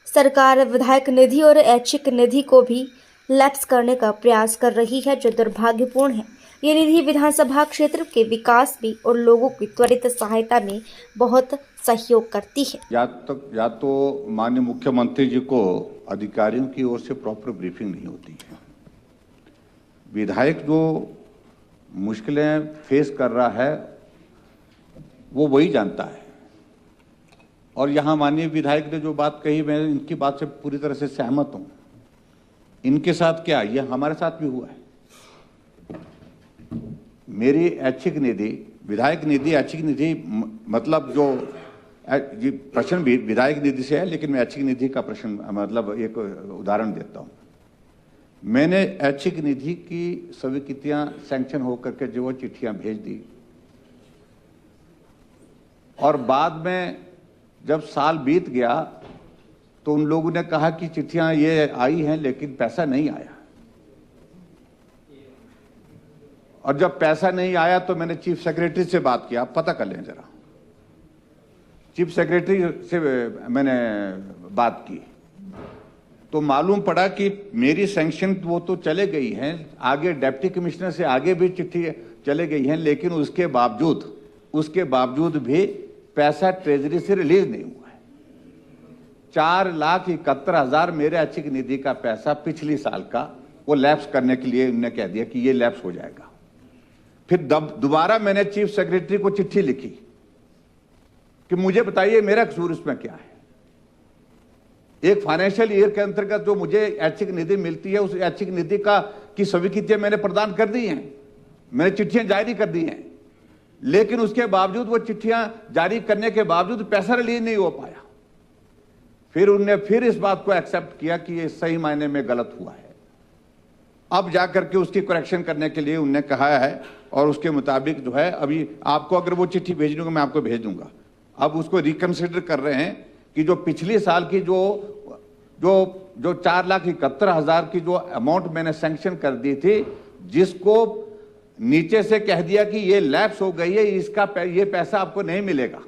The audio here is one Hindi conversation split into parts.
सरकार विधायक निधि और ऐच्छिक निधि को भी लैप्स करने का प्रयास कर रही है, जो दुर्भाग्यपूर्ण है। ये निधि विधानसभा क्षेत्र के विकास में और लोगों की त्वरित सहायता में बहुत सहयोग करती है। या तो माननीय मुख्यमंत्री जी को अधिकारियों की ओर से प्रॉपर ब्रीफिंग नहीं होती है। विधायक जो मुश्किलें फेस कर रहा है वो वही जानता है। और यहाँ माननीय विधायक ने जो बात कही, मैं इनकी बात से पूरी तरह से सहमत हूँ। इनके साथ क्या, ये हमारे साथ भी हुआ है। मेरी ऐच्छिक निधि, विधायक निधि, ऐच्छिक निधि मतलब जो प्रश्न भी विधायक निधि से है, लेकिन मैं ऐच्छिक निधि का प्रश्न मतलब एक उदाहरण देता हूँ। मैंने ऐच्छिक निधि की स्वीकृतियां सैंक्शन होकर के जो चिट्ठियां भेज दी, और बाद में जब साल बीत गया तो उन लोगों ने कहा कि चिट्ठियां ये आई हैं लेकिन पैसा नहीं आया। और जब पैसा नहीं आया तो मैंने चीफ सेक्रेटरी से बात किया, आप पता कर लें जरा। चीफ सेक्रेटरी से मैंने बात की तो मालूम पड़ा कि मेरी सैंक्शन वो तो चले गई हैं, आगे डिप्टी कमिश्नर से आगे भी चिट्ठी चले गई हैं, लेकिन उसके बावजूद भी पैसा ट्रेजरी से रिलीज नहीं हुआ है। 4,71,000 मेरे ऐच्छिक निधि का पैसा पिछली साल का वो लैप्स करने के लिए उन्होंने कह दिया कि ये लैप्स हो जाएगा। फिर दोबारा मैंने चीफ सेक्रेटरी को चिट्ठी लिखी कि मुझे बताइए मेरा कसूर इसमें क्या है। एक फाइनेंशियल ईयर के अंतर्गत जो मुझे ऐच्छिक निधि मिलती है, उस ऐच्छिक निधि की स्वीकृतियां मैंने प्रदान कर दी हैं, मैंने चिट्ठियां जारी कर दी हैं, लेकिन उसके बावजूद वो चिट्ठियां जारी करने के बावजूद पैसा रिलीज नहीं हो पाया। फिर उनने फिर इस बात को एक्सेप्ट किया कि ये सही मायने में गलत हुआ है। अब जाकर के उसकी करेक्शन करने के लिए उनने कहा है, और उसके मुताबिक जो है अभी आपको अगर वो चिट्ठी भेजनी होगी मैं आपको भेज दूंगा। अब उसको रिकंसिडर कर रहे हैं कि जो पिछले साल की जो 4,71,000 की जो अमाउंट मैंने सैंक्शन कर दी थी, जिसको नीचे से कह दिया कि ये लैप्स हो गई है, ये पैसा आपको नहीं मिलेगा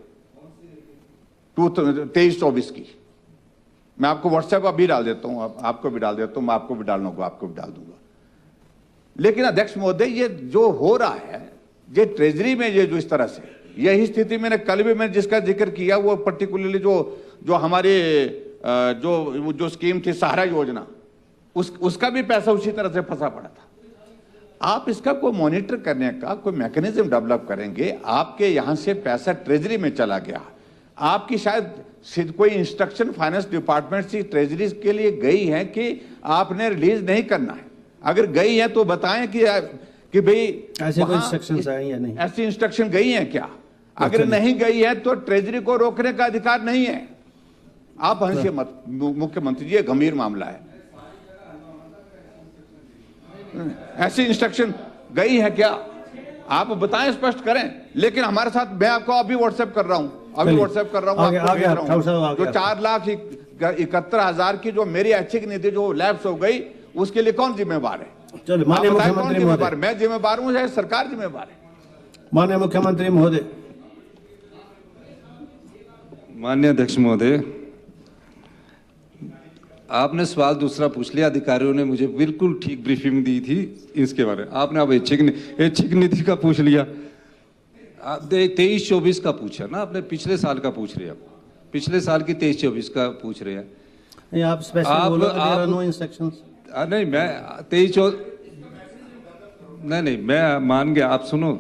23-24 की। मैं आपको व्हाट्सएप अभी डाल देता हूं, आपको भी डाल देता हूं, मैं आपको भी डालना होगा, आपको भी डाल दूंगा। लेकिन अध्यक्ष महोदय, ये जो हो रहा है, ये ट्रेजरी में ये जो इस तरह से, यही स्थिति मैंने जिसका जिक्र किया, वो पर्टिकुलरली जो हमारे जो स्कीम थी सहारा योजना, उसका भी पैसा उसी तरह से फंसा पड़ा था। आप इसका कोई मॉनिटर करने का कोई मैकेनिज्म डेवलप करेंगे। आपके यहां से पैसा ट्रेजरी में चला गया, आपकी शायद कोई इंस्ट्रक्शन फाइनेंस डिपार्टमेंट से ट्रेजरी के लिए गई है कि आपने रिलीज नहीं करना है। अगर गई है तो बताएं कि भाई ऐसे कोई इंस्ट्रक्शंस आई या नहीं, ऐसी इंस्ट्रक्शन गई है क्या? अगर नहीं गई है तो ट्रेजरी को रोकने का अधिकार नहीं है। आप हंसिए मत मुख्यमंत्री जी, ये गंभीर मामला है। ऐसी इंस्ट्रक्शन गई है क्या? आप बताएं, स्पष्ट करें। लेकिन हमारे साथ, मैं आपको अभी व्हाट्सएप कर रहा हूं, जो 4,71,000 की जो मेरी ऐच्छिक निधि जो लैप्स हो गई, उसके लिए कौन जिम्मेवार है? चलो, माननीय मुख्यमंत्री महोदय। मैं जिम्मेवार हूं या सरकार जिम्मेवार है? माननीय मुख्यमंत्री महोदय। माननीय अध्यक्ष महोदय, आपने सवाल दूसरा पूछ लिया। अधिकारियों ने मुझे बिल्कुल ठीक ब्रीफिंग दी थी इसके बारे में। आपने अब ऐच्छिक निधि का पूछ लिया, 23-24 का पूछा ना आपने, पिछले साल का पूछ रहे हैं। पिछले साल की 23-24 का पूछ रहे हैं। आप स्पेशल बोलो कि देयर आर नो इंस्ट्रक्शंस। नहीं, मैं 23-24 नहीं, मैं मान गया। आप सुनो,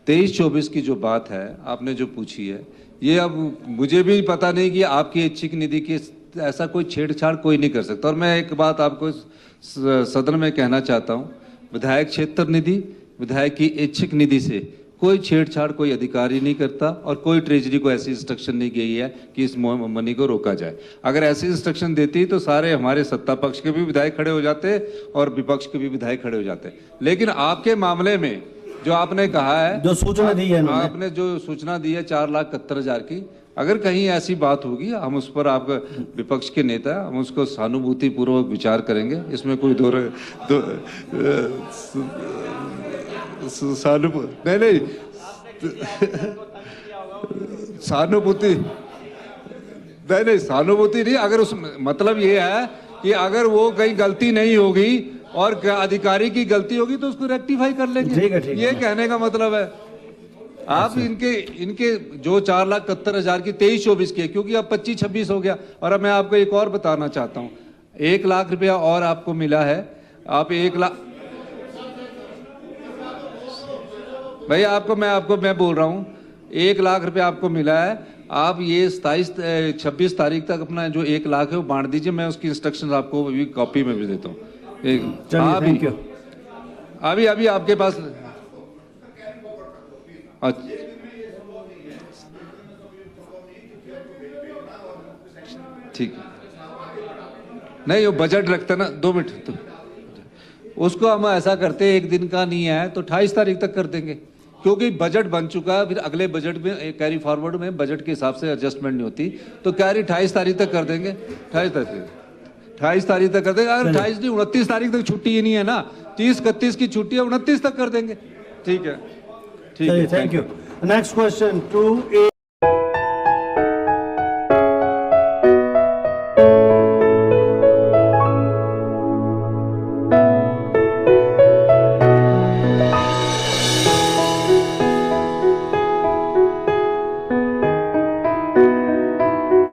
23-24 की जो बात है आपने जो पूछी है, ये अब मुझे भी पता नहीं कि आपकी ऐच्छिक निधि की ऐसा कोई छेड़छाड़ कोई नहीं कर सकता। और मैं एक बात आपको सदन में कहना चाहता हूँ, विधायक क्षेत्र निधि, विधायक की ऐच्छिक निधि से कोई छेड़छाड़ कोई अधिकारी नहीं करता, और कोई ट्रेजरी को ऐसी इंस्ट्रक्शन नहीं गई है कि इस मनी को रोका जाए। अगर ऐसी इंस्ट्रक्शन देती तो सारे हमारे सत्ता पक्ष के भी विधायक खड़े हो जाते और विपक्ष के भी विधायक खड़े हो जाते। लेकिन आपके मामले में जो आपने कहा है, जो सूचना दी है, आपने जो सूचना दी है 4,71,000 की, अगर कहीं ऐसी बात होगी, हम उस पर, आप विपक्ष के नेता, हम उसको सहानुभूति पूर्वक विचार करेंगे। इसमें कोई सहानुभूति नहीं, सहानुभूति नहीं सहानुभूति नहीं, अगर उस मतलब ये है कि अगर वो कहीं गलती नहीं होगी और अधिकारी की गलती होगी तो उसको रेक्टिफाई कर लेंगे। ठीक है। ये कहने का मतलब है। आप इनके जो 4,71,000 की 23-24 की है, क्योंकि अब 25-26 हो गया। और अब मैं आपको एक और बताना चाहता हूं, 1 लाख रुपया और आपको मिला है। आप 1 लाख, भाई मैं बोल रहा हूं, 1 लाख रुपया आपको मिला है। आप ये 26 तारीख तक अपना जो 1 लाख है वो बांट दीजिए। मैं उसकी इंस्ट्रक्शन आपको अभी कॉपी में भी देता हूँ। चलिए, थैंक यू। अभी आपके पास अच्छा, ठीक है। नहीं वो बजट रखते ना, 2 मिनट तो उसको हम ऐसा करते, एक दिन का नहीं है तो 28 तारीख तक कर देंगे, क्योंकि बजट बन चुका है। फिर अगले बजट में कैरी फॉरवर्ड में बजट के हिसाब से एडजस्टमेंट नहीं होती, तो कैरी 28 तारीख तक कर देंगे। 28 तारीख तक कर देंगे। अगर 28 नहीं 29 तारीख तक छुट्टी ही नहीं है ना, 30-31 की छुट्टी है, 29 तक कर देंगे। ठीक है, thank you. Next question 2A